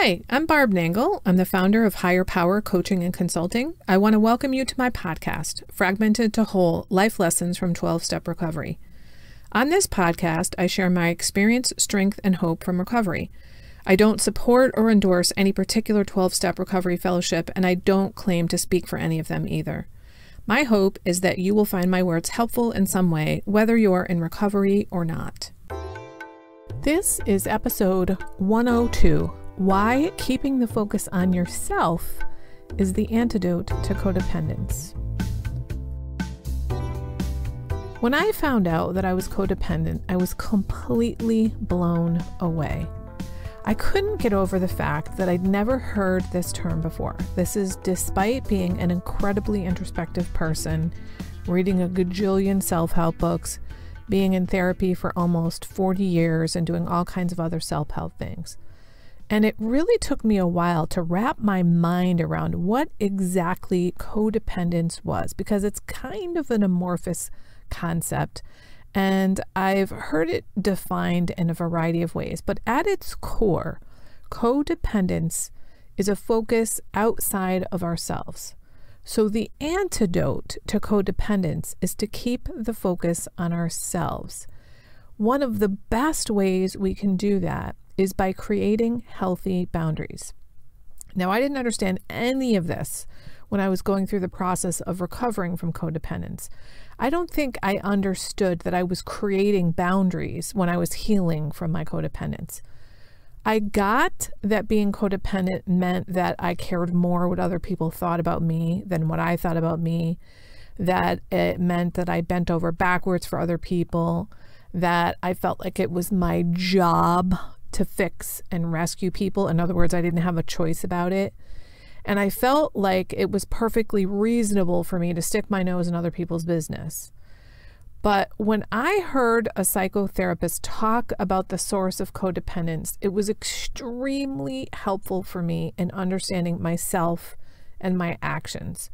Hi, I'm Barb Nangle. I'm the founder of Higher Power Coaching and Consulting. I want to welcome you to my podcast, Fragmented to Whole, Life Lessons from 12-Step Recovery. On this podcast, I share my experience, strength, and hope from recovery. I don't support or endorse any particular 12-step recovery fellowship, and I don't claim to speak for any of them either. My hope is that you will find my words helpful in some way, whether you're in recovery or not. This is episode 102. Why keeping the focus on yourself is the antidote to codependence. When I found out that I was codependent, I was completely blown away. I couldn't get over the fact that I'd never heard this term before. This is despite being an incredibly introspective person, reading a gajillion self-help books, being in therapy for almost 40 years, and doing all kinds of other self-help things. And it really took me a while to wrap my mind around what exactly codependence was, because it's kind of an amorphous concept, and I've heard it defined in a variety of ways. But at its core, codependence is a focus outside of ourselves. So the antidote to codependence is to keep the focus on ourselves. One of the best ways we can do that is by creating healthy boundaries. Now, I didn't understand any of this when I was going through the process of recovering from codependence. I don't think I understood that I was creating boundaries when I was healing from my codependence. I got that being codependent meant that I cared more what other people thought about me than what I thought about me, that it meant that I bent over backwards for other people, that I felt like it was my job to fix and rescue people. In other words, I didn't have a choice about it. And I felt like it was perfectly reasonable for me to stick my nose in other people's business. But when I heard a psychotherapist talk about the source of codependence, it was extremely helpful for me in understanding myself and my actions.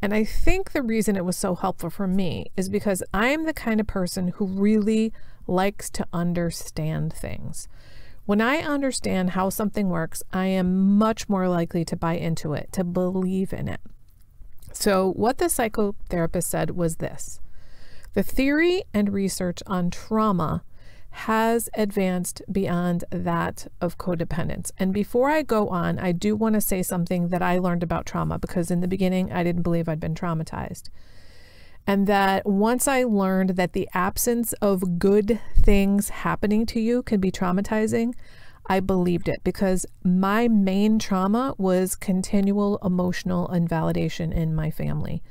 And I think the reason it was so helpful for me is because I'm the kind of person who really likes to understand things. When I understand how something works, I am much more likely to buy into it, to believe in it. So what the psychotherapist said was this: the theory and research on trauma has advanced beyond that of codependence. And before I go on, I do want to say something that I learned about trauma, because in the beginning, I didn't believe I'd been traumatized. And that once I learned that the absence of good things happening to you can be traumatizing, I believed it, because my main trauma was continual emotional invalidation in my family.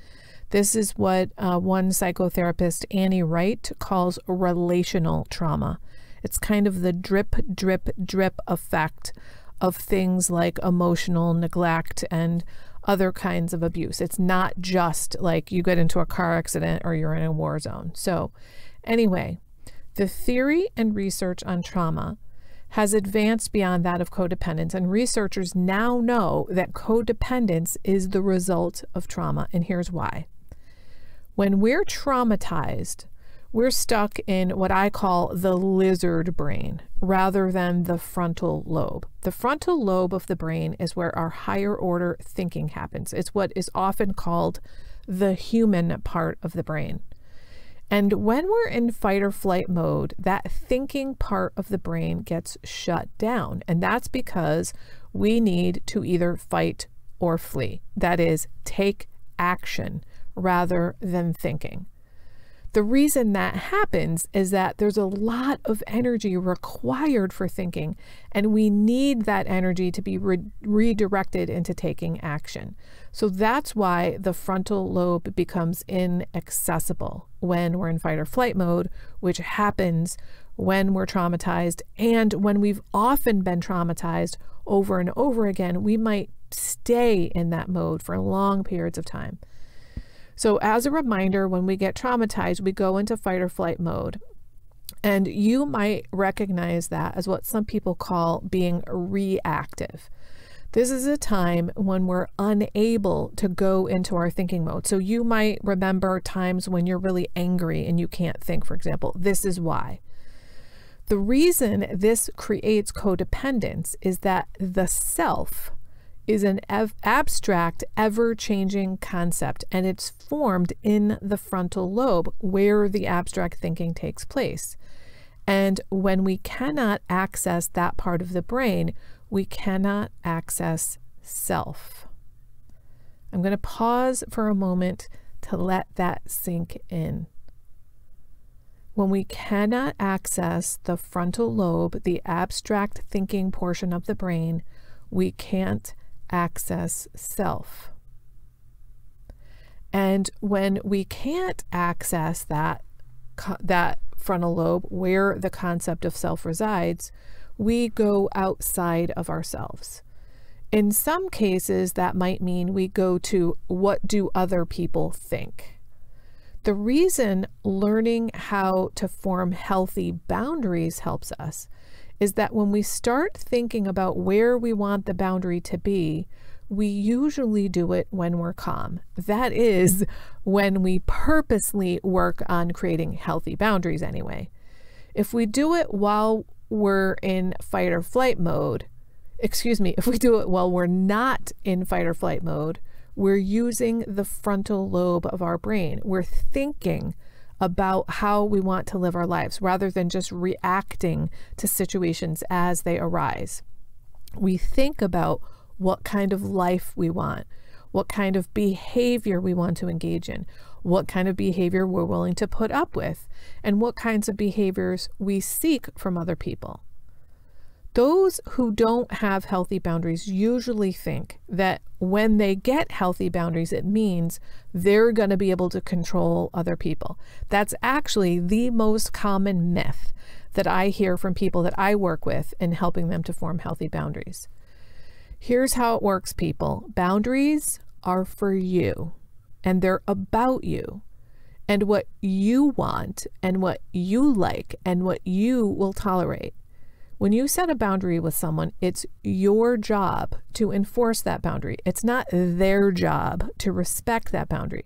This is what one psychotherapist, Annie Wright, calls relational trauma. It's kind of the drip, drip, drip effect of things like emotional neglect and other kinds of abuse. It's not just like you get into a car accident or you're in a war zone. So anyway, the theory and research on trauma has advanced beyond that of codependence, and researchers now know that codependence is the result of trauma, and here's why. When we're traumatized, we're stuck in what I call the lizard brain rather than the frontal lobe. The frontal lobe of the brain is where our higher order thinking happens. It's what is often called the human part of the brain. And when we're in fight or flight mode, that thinking part of the brain gets shut down. And that's because we need to either fight or flee. That is, take action rather than thinking. The reason that happens is that there's a lot of energy required for thinking, and we need that energy to be redirected into taking action. So that's why the frontal lobe becomes inaccessible when we're in fight or flight mode, which happens when we're traumatized. And when we've often been traumatized over and over again, we might stay in that mode for long periods of time. So as a reminder, when we get traumatized, we go into fight or flight mode. And you might recognize that as what some people call being reactive. This is a time when we're unable to go into our thinking mode. So you might remember times when you're really angry and you can't think, for example. This is why. The reason this creates codependence is that the self is an abstract, ever-changing concept, and it's formed in the frontal lobe where the abstract thinking takes place. And when we cannot access that part of the brain, we cannot access self. I'm going to pause for a moment to let that sink in. When we cannot access the frontal lobe, the abstract thinking portion of the brain, we can't access self. And when we can't access that frontal lobe where the concept of self resides, we go outside of ourselves. In some cases, that might mean we go to what do other people think. The reason learning how to form healthy boundaries helps us is that when we start thinking about where we want the boundary to be, we usually do it when we're calm. That is, when we purposely work on creating healthy boundaries anyway. If we do it while we're in fight or flight mode, if we do it while we're not in fight or flight mode, we're using the frontal lobe of our brain. We're thinking about how we want to live our lives rather than just reacting to situations as they arise. We think about what kind of life we want, what kind of behavior we want to engage in, what kind of behavior we're willing to put up with, and what kinds of behaviors we seek from other people. Those who don't have healthy boundaries usually think that when they get healthy boundaries, it means they're going to be able to control other people. That's actually the most common myth that I hear from people that I work with in helping them to form healthy boundaries. Here's how it works, people. Boundaries are for you, and they're about you, and what you want, and what you like, and what you will tolerate. When you set a boundary with someone, it's your job to enforce that boundary. It's not their job to respect that boundary.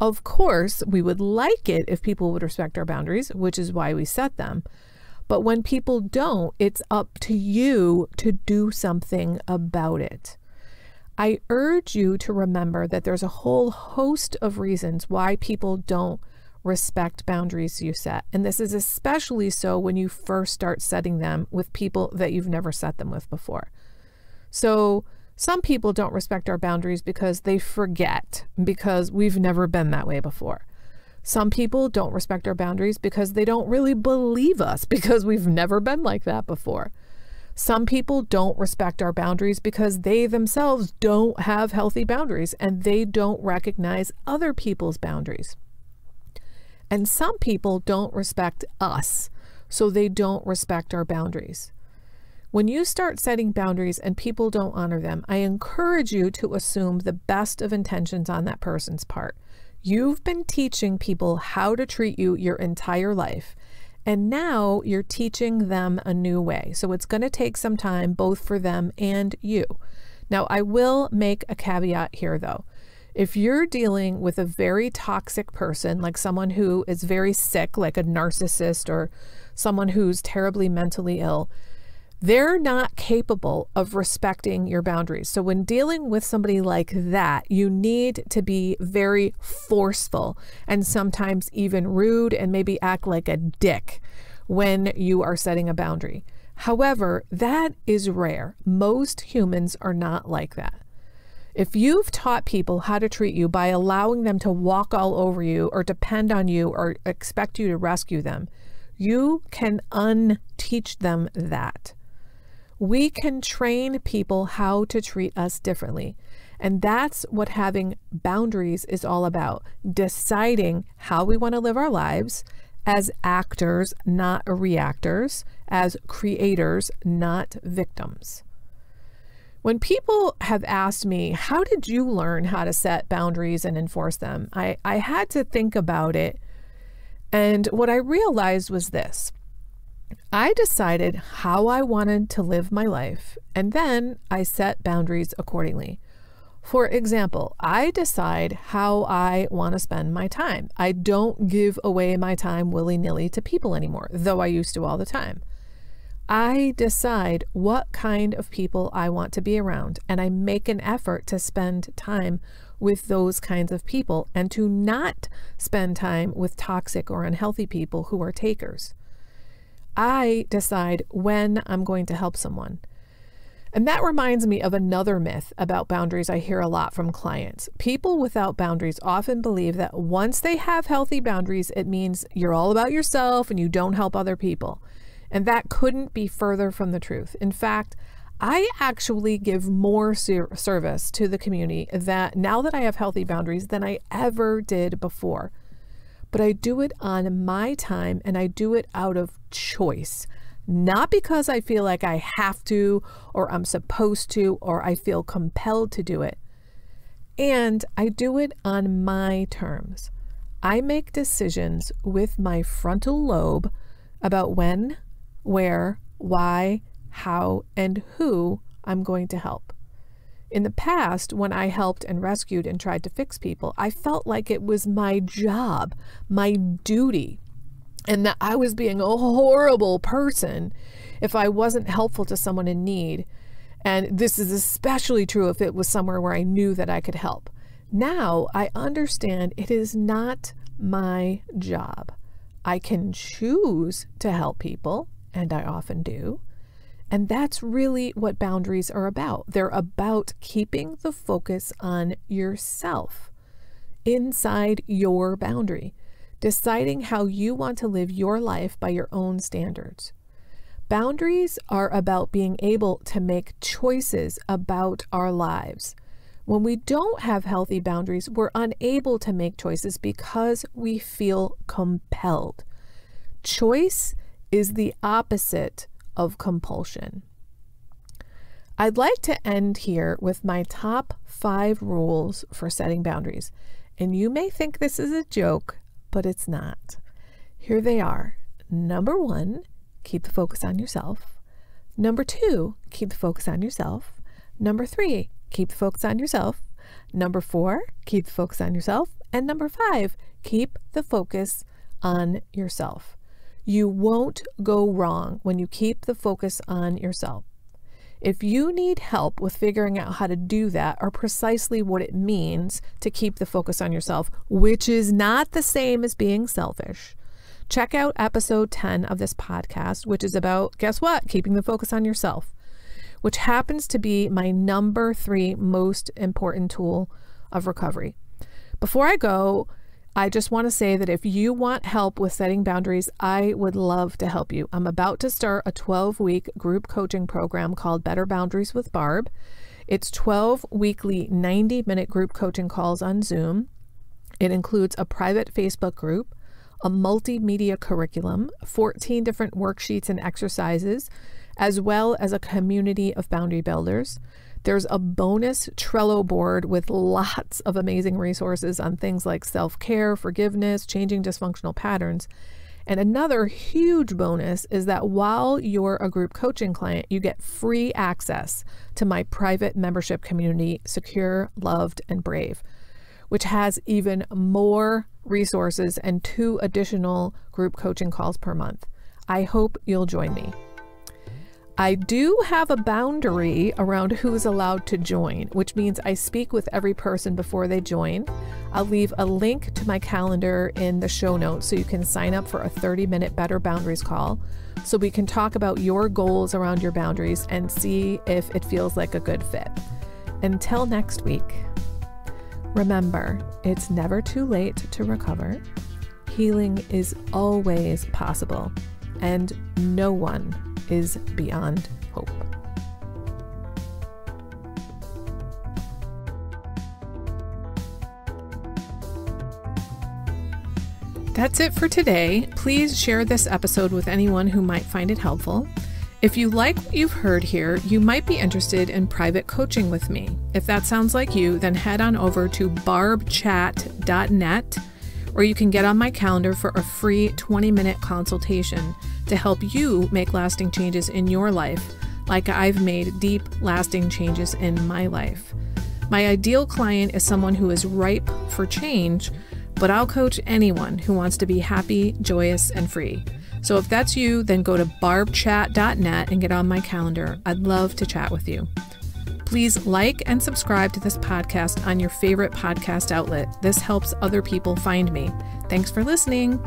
Of course, we would like it if people would respect our boundaries, which is why we set them. But when people don't, it's up to you to do something about it. I urge you to remember that there's a whole host of reasons why people don't respect boundaries you set. And this is especially so when you first start setting them with people that you've never set them with before. So some people don't respect our boundaries because they forget, because we've never been that way before. Some people don't respect our boundaries because they don't really believe us, because we've never been like that before. Some people don't respect our boundaries because they themselves don't have healthy boundaries and they don't recognize other people's boundaries. And some people don't respect us, so they don't respect our boundaries. When you start setting boundaries and people don't honor them, I encourage you to assume the best of intentions on that person's part. You've been teaching people how to treat you your entire life, and now you're teaching them a new way. So it's going to take some time both for them and you. Now, I will make a caveat here, though. If you're dealing with a very toxic person, like someone who is very sick, like a narcissist, or someone who's terribly mentally ill, they're not capable of respecting your boundaries. So when dealing with somebody like that, you need to be very forceful and sometimes even rude and maybe act like a dick when you are setting a boundary. However, that is rare. Most humans are not like that. If you've taught people how to treat you by allowing them to walk all over you or depend on you or expect you to rescue them, you can unteach them that. We can train people how to treat us differently. And that's what having boundaries is all about. Deciding how we want to live our lives as actors, not reactors, as creators, not victims. When people have asked me, how did you learn how to set boundaries and enforce them? I had to think about it. And what I realized was this. I decided how I wanted to live my life, and then I set boundaries accordingly. For example, I decide how I want to spend my time. I don't give away my time willy-nilly to people anymore, though I used to all the time. I decide what kind of people I want to be around, and I make an effort to spend time with those kinds of people and to not spend time with toxic or unhealthy people who are takers. I decide when I'm going to help someone. And that reminds me of another myth about boundaries I hear a lot from clients. People without boundaries often believe that once they have healthy boundaries, it means you're all about yourself and you don't help other people. And that couldn't be further from the truth. In fact, I actually give more service to the community now that I have healthy boundaries than I ever did before. But I do it on my time, and I do it out of choice. Not because I feel like I have to, or I'm supposed to, or I feel compelled to do it. And I do it on my terms. I make decisions with my frontal lobe about when, where, why, how, and who I'm going to help. In the past, when I helped and rescued and tried to fix people, I felt like it was my job, my duty, and that I was being a horrible person if I wasn't helpful to someone in need. And this is especially true if it was somewhere where I knew that I could help. Now I understand it is not my job. I can choose to help people, and I often do. And that's really what boundaries are about. They're about keeping the focus on yourself inside your boundary, deciding how you want to live your life by your own standards. Boundaries are about being able to make choices about our lives. When we don't have healthy boundaries, we're unable to make choices because we feel compelled. Choice is the opposite of compulsion. I'd like to end here with my top 5 rules for setting boundaries. And you may think this is a joke, but it's not. Here they are. Number 1, keep the focus on yourself. Number 2, keep the focus on yourself. Number 3, keep the focus on yourself. Number 4, keep the focus on yourself. And number 5, keep the focus on yourself. You won't go wrong when you keep the focus on yourself. If you need help with figuring out how to do that, or precisely what it means to keep the focus on yourself, which is not the same as being selfish, check out episode 10 of this podcast, which is about, guess what? Keeping the focus on yourself, which happens to be my number 3 most important tool of recovery. Before I go, I just want to say that if you want help with setting boundaries, I would love to help you. I'm about to start a 12-week group coaching program called Better Boundaries with Barb. It's 12 weekly 90-minute group coaching calls on Zoom. It includes a private Facebook group, a multimedia curriculum, 14 different worksheets and exercises, as well as a community of boundary builders. There's a bonus Trello board with lots of amazing resources on things like self-care, forgiveness, changing dysfunctional patterns. And another huge bonus is that while you're a group coaching client, you get free access to my private membership community, Secure, Loved, and Brave, which has even more resources and 2 additional group coaching calls per month. I hope you'll join me. I do have a boundary around who's allowed to join, which means I speak with every person before they join. I'll leave a link to my calendar in the show notes so you can sign up for a 30-minute Better Boundaries call so we can talk about your goals around your boundaries and see if it feels like a good fit. Until next week, remember, it's never too late to recover. Healing is always possible, and no one is beyond hope. That's it for today. Please share this episode with anyone who might find it helpful. If you like what you've heard here, you might be interested in private coaching with me. If that sounds like you, then head on over to barbchat.net, or you can get on my calendar for a free 20-minute consultation to help you make lasting changes in your life, like I've made deep, lasting changes in my life. My ideal client is someone who is ripe for change, but I'll coach anyone who wants to be happy, joyous, and free. So if that's you, then go to barbchat.net and get on my calendar. I'd love to chat with you. Please like and subscribe to this podcast on your favorite podcast outlet. This helps other people find me. Thanks for listening.